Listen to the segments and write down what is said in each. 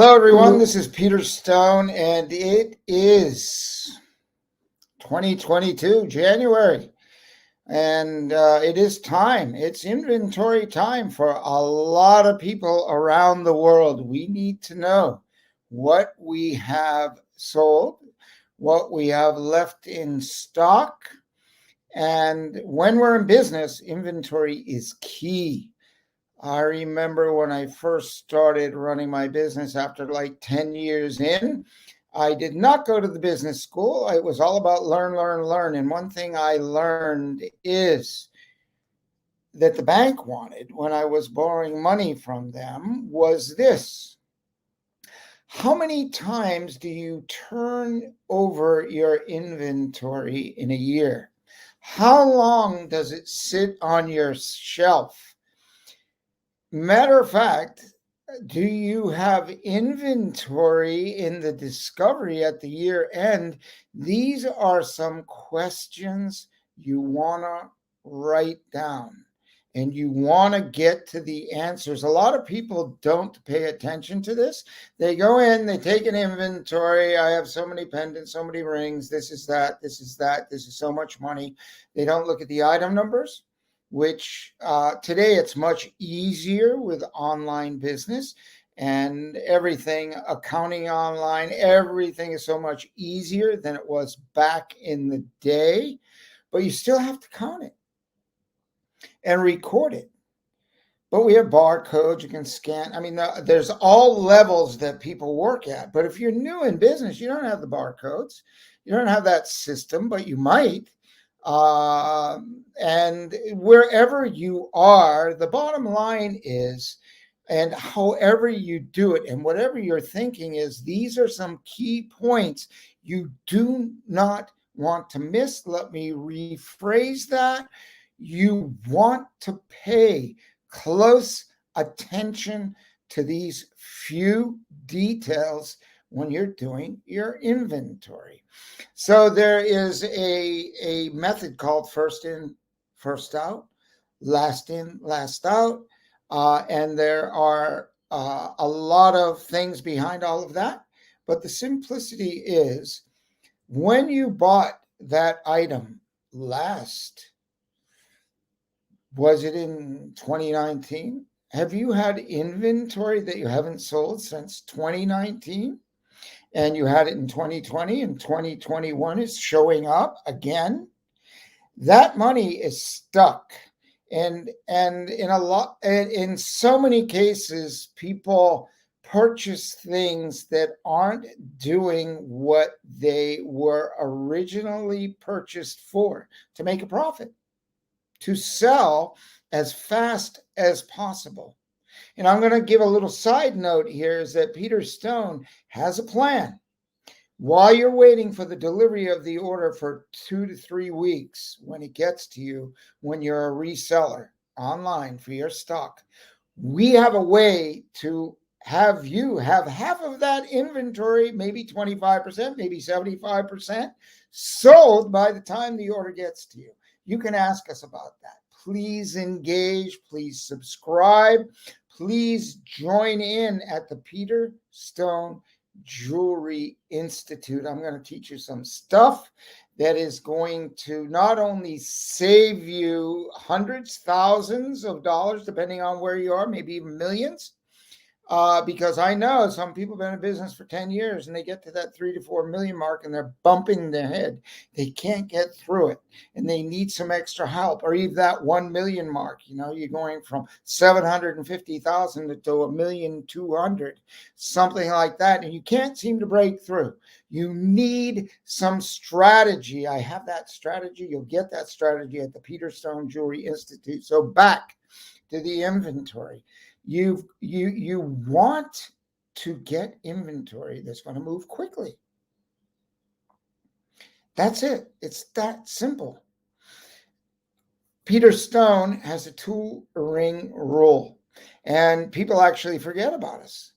Hello, everyone. This is Peter Stone, and it is 2022, January, and it is time. It's inventory time for a lot of people around the world. We need to know what we have sold, what we have left in stock, and when we're in business, inventory is key. I remember when I first started running my business after like 10 years in, I did not go to the business school. It was all about learn, learn, learn. And one thing I learned is that the bank wanted when I was borrowing money from them was this. How many times do you turn over your inventory in a year? How long does it sit on your shelf? Matter of fact, do you have inventory in the discovery at the year end? These are some questions you want to write down and you want to get to the answers. A lot of people don't pay attention to this. They go in, they take an inventory. I have so many pendants, so many rings. This is that. This is that. This is so much money. They don't look at the item numbers, which today it's much easier with online business and everything, accounting online, everything is so much easier than it was back in the day, but you still have to count it and record it. But we have barcodes you can scan. I mean, there's all levels that people work at, but if you're new in business, you don't have the barcodes, you don't have that system, but you might. And wherever you are, the bottom line is, and however you do it and whatever you're thinking is, these are some key points you do not want to miss. Let me rephrase that. You want to pay close attention to these few details when you're doing your inventory. So there is a method called first in, first out, last in, last out. And there are a lot of things behind all of that. But the simplicity is when you bought that item last, was it in 2019? Have you had inventory that you haven't sold since 2019? And you had it in 2020 and 2021 is showing up again? That money is stuck. And in so many cases, people purchase things that aren't doing what they were originally purchased for, to make a profit, to sell as fast as possible. And I'm going to give a little side note here is that Peter Stone has a plan. While you're waiting for the delivery of the order for 2 to 3 weeks, when it gets to you, when you're a reseller online for your stock, we have a way to have you have half of that inventory, maybe 25%, maybe 75%, sold by the time the order gets to you. You can ask us about that. Please engage. Please subscribe. Please join in at the Peter Stone Jewelry Institute. I'm going to teach you some stuff that is going to not only save you hundreds, thousands of dollars, depending on where you are, maybe even millions. Because I know some people have been in business for 10 years and they get to that 3 to 4 million mark and they're bumping their head. They can't get through it and they need some extra help, or even that 1 million mark. You know, you're going from 750,000 to 1,200,000, something like that. And you can't seem to break through. You need some strategy. I have that strategy. You'll get that strategy at the Peter Stone Jewelry Institute. So back to the inventory. You want to get inventory that's going to move quickly. That's it. It's that simple. Peter Stone has a 2-ring rule, and people actually forget about us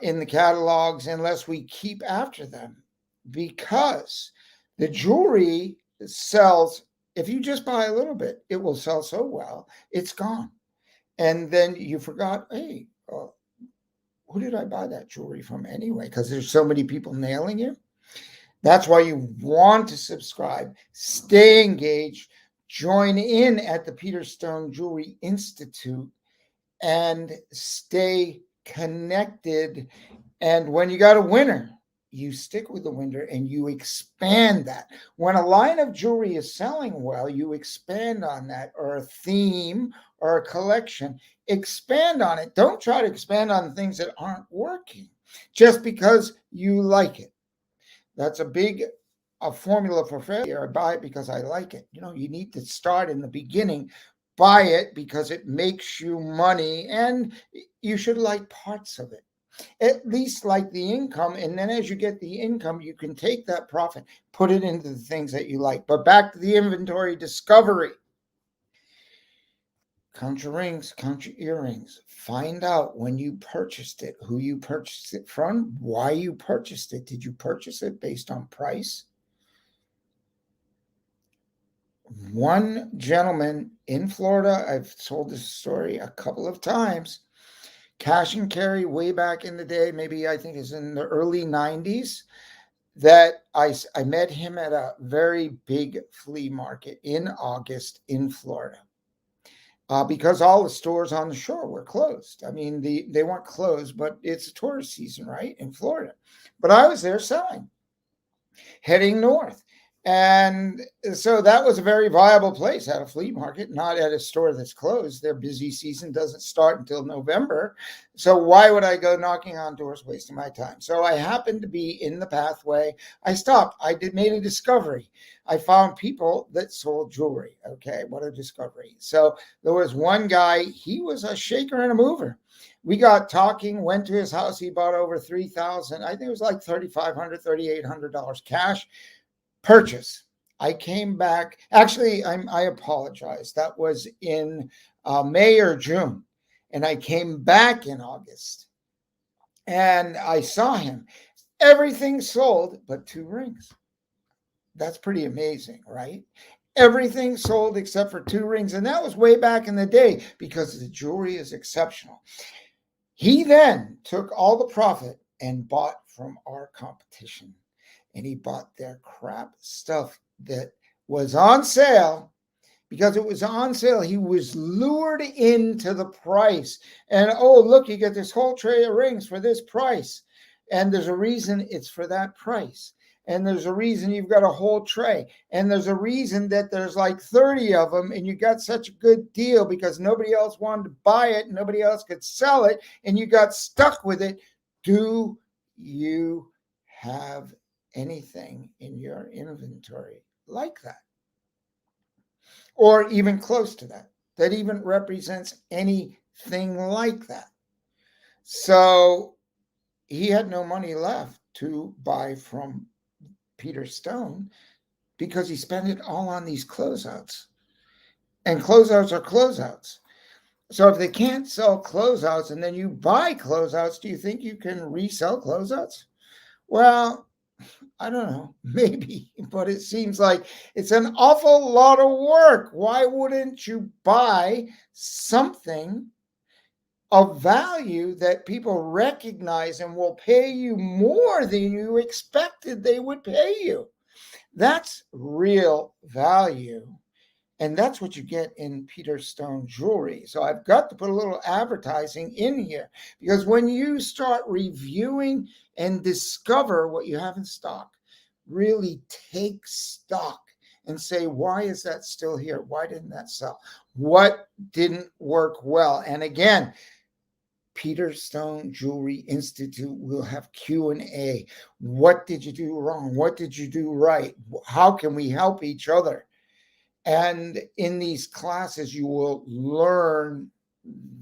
in the catalogs unless we keep after them, because the jewelry sells. If you just buy a little bit, it will sell so well, it's gone. And then you forgot, hey, who did I buy that jewelry from anyway? Because there's so many people nailing you. That's why you want to subscribe, stay engaged, join in at the Peter Stone Jewelry Institute, and stay connected. And when you got a winner, you stick with the winner and you expand that. When a line of jewelry is selling well, you expand on that, or a theme or a collection. Expand on it. Don't try to expand on things that aren't working just because you like it. That's a formula for failure. I buy it because I like it. You need to start in the beginning. Buy it because it makes you money, and you should like parts of it. At least like the income, and then as you get the income, you can take that profit, put it into the things that you like. But back to the inventory discovery. Count your rings, count your earrings. Find out when you purchased it, who you purchased it from, why you purchased it. Did you purchase it based on price? One gentleman in Florida, I've told this story a couple of times, cash and carry way back in the day, maybe I think it's in the early 90s, that I met him at a very big flea market in August in Florida. Because all the stores on the shore were closed. I mean, they weren't closed, but it's a tourist season, right, in Florida. But I was there selling, heading north. And so that was a very viable place at a flea market, not at a store that's closed. Their busy season doesn't start until November. So why would I go knocking on doors, wasting my time? So I happened to be in the pathway. I stopped. Made a discovery. I found people that sold jewelry. Okay, what a discovery. So there was one guy, he was a shaker and a mover. We got talking, went to his house. He bought over 3,000. I think it was like $3,500, $3,800 cash purchase. I came back. Actually, I apologize. That was in May or June. And I came back in August. And I saw him. Everything sold but 2 rings. That's pretty amazing, right? Everything sold except for 2 rings. And that was way back in the day because the jewelry is exceptional. He then took all the profit and bought from our competition. And he bought their crap stuff that was on sale. Because it was on sale, he was lured into the price. And oh, look, you get this whole tray of rings for this price. And there's a reason it's for that price. And there's a reason you've got a whole tray. And there's a reason that there's like 30 of them and you got such a good deal because nobody else wanted to buy it. Nobody else could sell it. And you got stuck with it. Do you have anything in your inventory like that? Or even close to that even represents anything like that? So he had no money left to buy from Peter Stone because he spent it all on these closeouts. And closeouts are closeouts. So if they can't sell closeouts and then you buy closeouts, do you think you can resell closeouts? Well, I don't know, maybe, but it seems like it's an awful lot of work. Why wouldn't you buy something of value that people recognize and will pay you more than you expected they would pay you? That's real value. And that's what you get in Peter Stone jewelry. So I've got to put a little advertising in here because when you start reviewing and discover what you have in stock, really take stock and say, why is that still here? Why didn't that sell? What didn't work well? And again, Peter Stone Jewelry Institute will have Q&A. What did you do wrong? What did you do right? How can we help each other? And in these classes, you will learn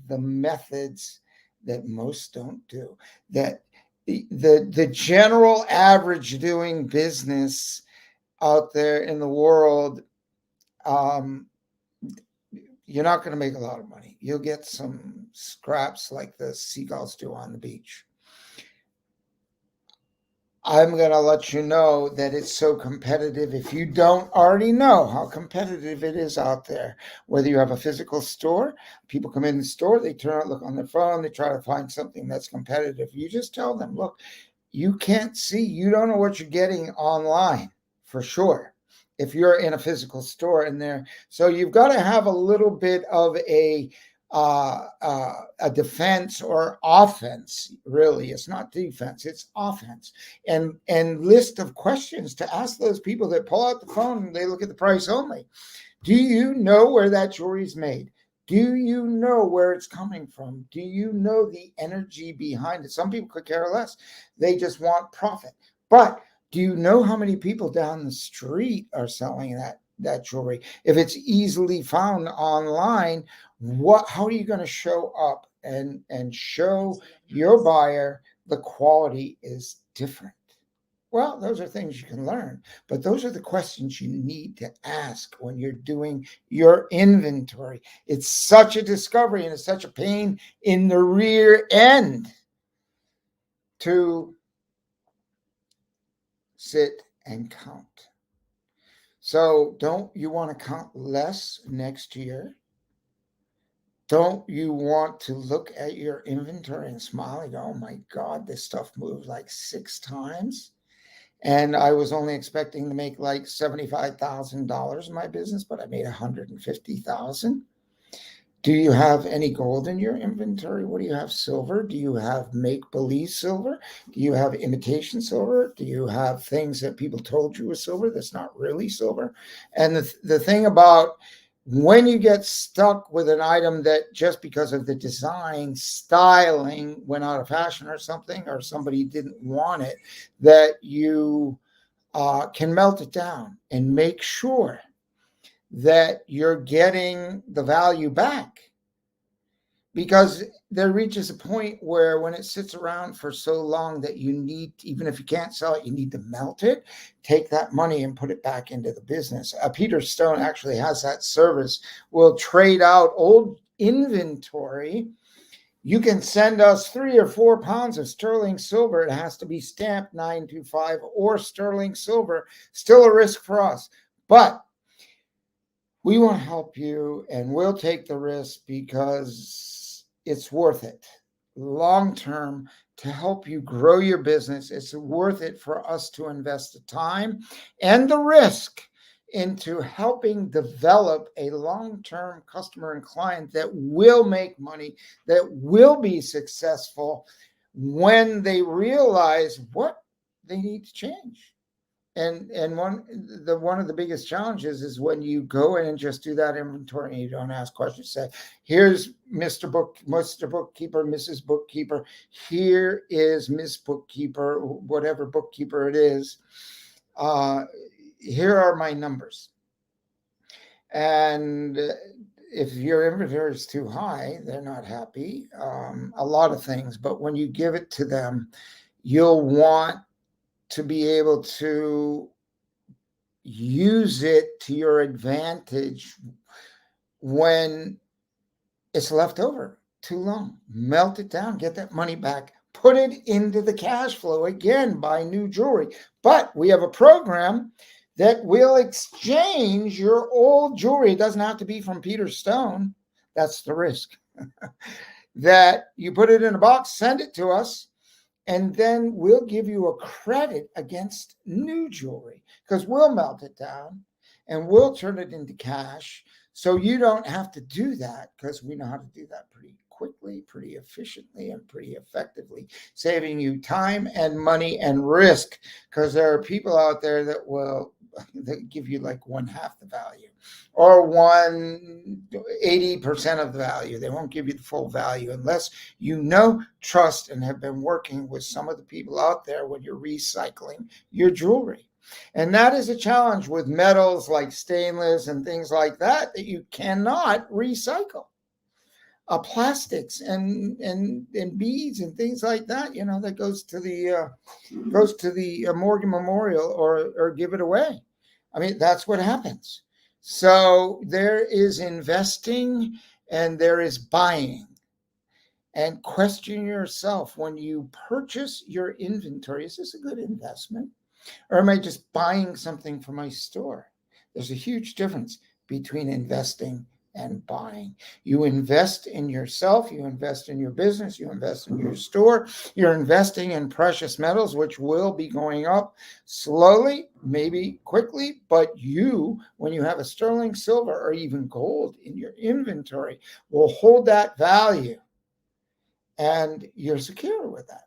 the methods that most don't do, that the general average doing business out there in the world, you're not going to make a lot of money. You'll get some scraps like the seagulls do on the beach. I'm going to let you know that it's so competitive. If you don't already know how competitive it is out there, whether you have a physical store, people come in the store, they turn out, look on their phone, they try to find something that's competitive. You just tell them, look, you can't see, you don't know what you're getting online for sure if you're in a physical store in there. So you've got to have a little bit of a defense or offense. Really, it's not defense, it's offense, and list of questions to ask those people that pull out the phone and they look at the price only. Do you know where that jewelry is made? Do you know where it's coming from? Do you know the energy behind it? Some people could care less. They just want profit. But do you know how many people down the street are selling that jewelry? If it's easily found online, how are you going to show up and show your buyer the quality is different? Well, those are things you can learn, but those are the questions you need to ask when you're doing your inventory. It's such a discovery and it's such a pain in the rear end to sit and count. So don't you want to count less next year? Don't you want to look at your inventory and smile and go, oh my God, this stuff moved like 6 times? And I was only expecting to make like $75,000 in my business, but I made $150,000. Do you have any gold in your inventory? What do you have? Silver? Do you have make-believe silver? Do you have imitation silver? Do you have things that people told you was silver that's not really silver? And the thing about when you get stuck with an item that just because of the design, styling went out of fashion or something, or somebody didn't want it, that you can melt it down and make sure that you're getting the value back, because there reaches a point where when it sits around for so long that you need, even if you can't sell it, you need to melt it, take that money and put it back into the business. Peter Stone actually has that service. We'll trade out old inventory. You can send us 3 or 4 pounds of sterling silver. It has to be stamped 925 or sterling silver. Still a risk for us, but we want to help you and we'll take the risk because it's worth it long term to help you grow your business. It's worth it for us to invest the time and the risk into helping develop a long-term customer and client that will make money, that will be successful when they realize what they need to change. And one of the biggest challenges is when you go in and just do that inventory and you don't ask questions. Say, here's Mr. Bookkeeper, Mrs. Bookkeeper. Here is Miss Bookkeeper, whatever bookkeeper it is. Here are my numbers. And if your inventory is too high, they're not happy. A lot of things, but when you give it to them, you'll want to be able to use it to your advantage when it's left over too long. Melt it down, get that money back, put it into the cash flow again, buy new jewelry. But we have a program that will exchange your old jewelry. It doesn't have to be from Peter Stone. That's the risk. That you put it in a box, send it to us, and then we'll give you a credit against new jewelry because we'll melt it down and we'll turn it into cash. So you don't have to do that because we know how to do that pretty quickly, pretty efficiently, and pretty effectively, saving you time and money and risk, because there are people out there that will give you like 1/2 the value or 80% of the value. They won't give you the full value unless you know, trust, and have been working with some of the people out there when you're recycling your jewelry. And that is a challenge with metals like stainless and things like that you cannot recycle. Plastics and beads and things like that, that goes to the Morgan Memorial or give it away. I mean, that's what happens. So there is investing and there is buying. and question yourself when you purchase your inventory. Is this a good investment? Or am I just buying something for my store? There's a huge difference between investing and buying. You invest in yourself, you invest in your business, you invest in your store, you're investing in precious metals, which will be going up slowly, maybe quickly, but you, when you have a sterling silver or even gold in your inventory, will hold that value and you're secure with that.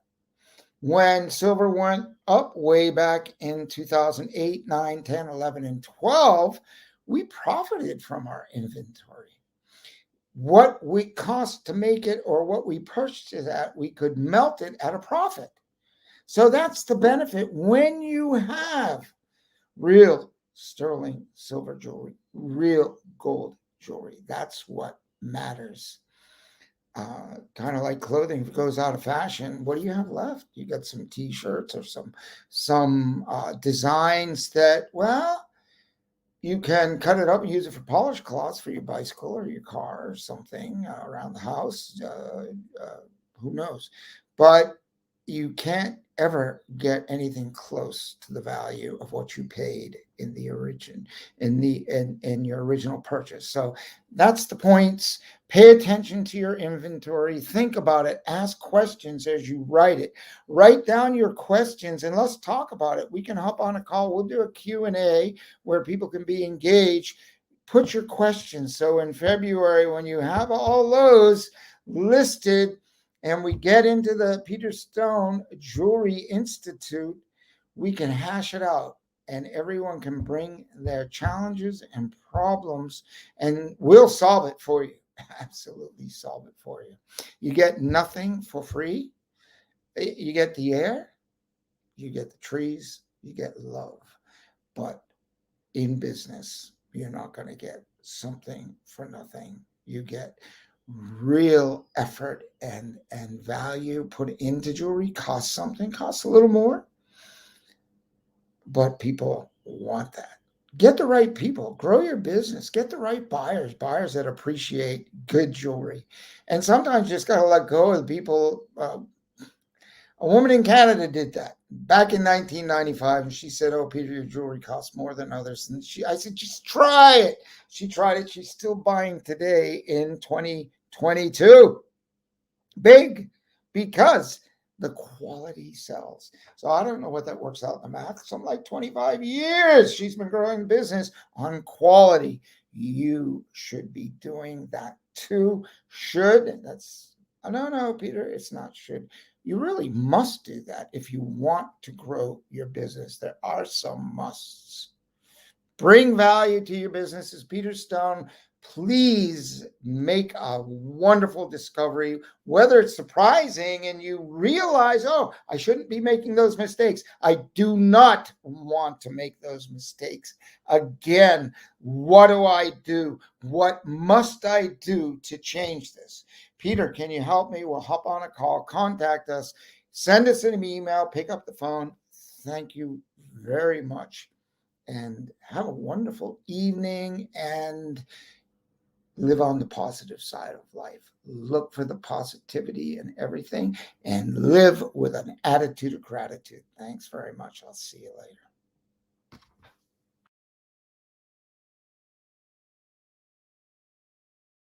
When silver went up way back in 2008, 9, 10, 11, and 12, we profited from our inventory. What we cost to make it or what we purchased it at, we could melt it at a profit. So that's the benefit when you have real sterling silver jewelry, real gold jewelry. That's what matters. Kind of like clothing, if it goes out of fashion, what do you have left? You got some t-shirts or some designs that, well, you can cut it up and use it for polish cloths for your bicycle or your car or something around the house. Who knows? But you can't ever get anything close to the value of what you paid in the origin in your original purchase. So that's the points. Pay attention to your inventory. Think about it. Ask questions as you write it. Write down your questions and let's talk about it. We can hop on a call. We'll do a Q&A where people can be engaged. Put your questions. So in February, when you have all those listed, and we get into the Peter Stone Jewelry Institute, we can hash it out and everyone can bring their challenges and problems and we'll solve it for you. Absolutely solve it for you. You get nothing for free. You get the air, you get the trees, you get love. But in business, you're not going to get something for nothing. You get real effort and value put into jewelry. Costs something, costs a little more, but people want that. Get the right people, grow your business, get the right buyers that appreciate good jewelry. And sometimes you just got to let go of the people. A woman in Canada did that back in 1995, and she said, "Oh, Peter, your jewelry costs more than others." And I said, "Just try it." She tried it. She's still buying today in 2022. Big, because the quality sells. So I don't know what that works out in the math. Something like 25 years she's been growing business on quality. You should be doing that too. Should. That's, no, Peter, it's not should. You really must do that if you want to grow your business. There are some musts. Bring value to your businesses. Peter Stone, please make a wonderful discovery, whether it's surprising and you realize, oh, I shouldn't be making those mistakes. I do not want to make those mistakes again. What do I do? What must I do to change this? Peter, can you help me? We'll hop on a call, contact us, send us an email, pick up the phone. Thank you very much. And have a wonderful evening and live on the positive side of life. Look for the positivity in everything and live with an attitude of gratitude. Thanks very much. I'll see you later.